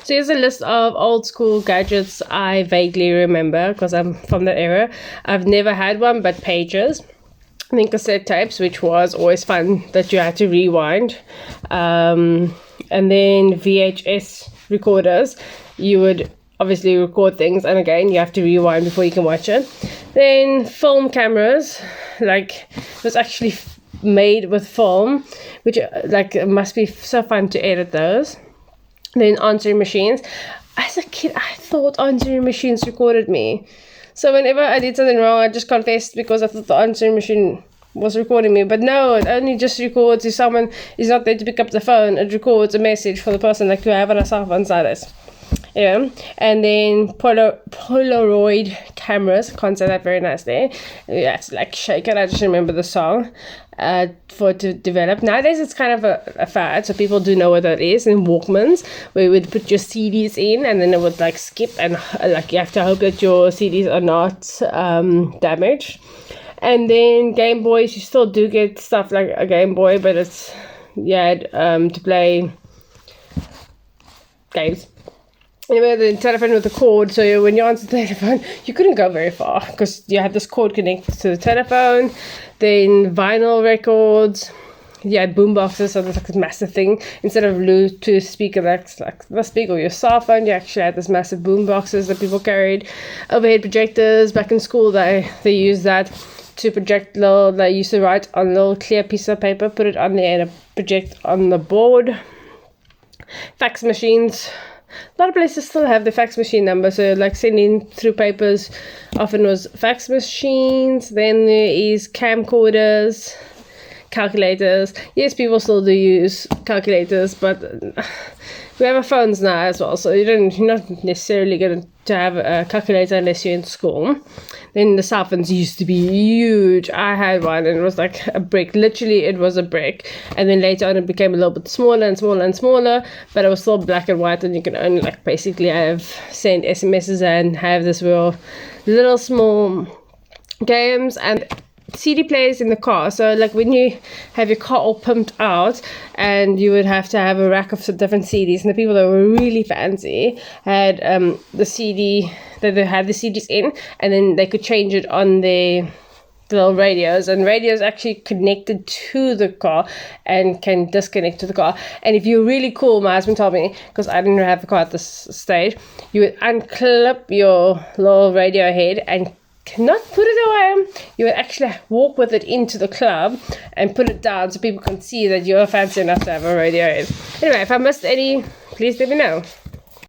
So here's a list of old school gadgets I vaguely remember because I'm from that era. I've never had one, but pages. I think cassette tapes, which was always fun that you had to rewind. And then VHS recorders. You would obviously record things, and again, you have to rewind before you can watch it. Then film cameras, like it was actually made with film, which like it must be so fun to edit those. Then answering machines. As a kid, I thought answering machines recorded me. So whenever I did something wrong, I just confessed because I thought the answering machine was recording me. But no, it only just records if someone is not there to pick up the phone. It records a message for the person, like you have on a cell phone like this. Yeah. And then Polaroid cameras. Can't say that very nicely. You have to like shake it. I just remember the song for it to develop. Nowadays it's kind of a fad, so people do know what that is. And Walkmans, where you would put your CDs in and then it would like skip, and like you have to hope that your CDs are not damaged. And then Game Boys, you still do get stuff like a Game Boy, but it's to play games. Anyway, the telephone with the cord, so when you answer the telephone, you couldn't go very far because you had this cord connected to the telephone. Then vinyl records, you had boom boxes, so there's like this massive thing. Instead of Bluetooth speaker that's like this big, or your cell phone, you actually had this massive boom boxes that people carried. Overhead projectors, back in school, they used that to project they used to write on a little clear piece of paper, put it on there and project on the board. Fax machines. A lot of places still have the fax machine number, so like sending through papers often was fax machines. Then there is camcorders, calculators. Yes, people still do use calculators, but we have our phones now as well, so you're not necessarily going to have a calculator unless you're in school. Then the cell phones used to be huge. I had one and it was like a brick. Literally, it was a brick. And then later on, it became a little bit smaller and smaller and smaller, but it was still black and white, and you can only like basically send SMSs and have this little small games and CD players in the car. So like when you have your car all pumped out, and you would have to have a rack of different CDs, and the people that were really fancy had the CD that they had the CDs in, and then they could change it on their little radios, and radios actually connected to the car and can disconnect to the car. And if you're really cool, my husband told me, because I didn't have a car at this stage, you would unclip your little radio head and cannot put it away. You would actually walk with it into the club and put it down so people can see that you're fancy enough to have a radio head. Anyway, if I missed any, please let me know.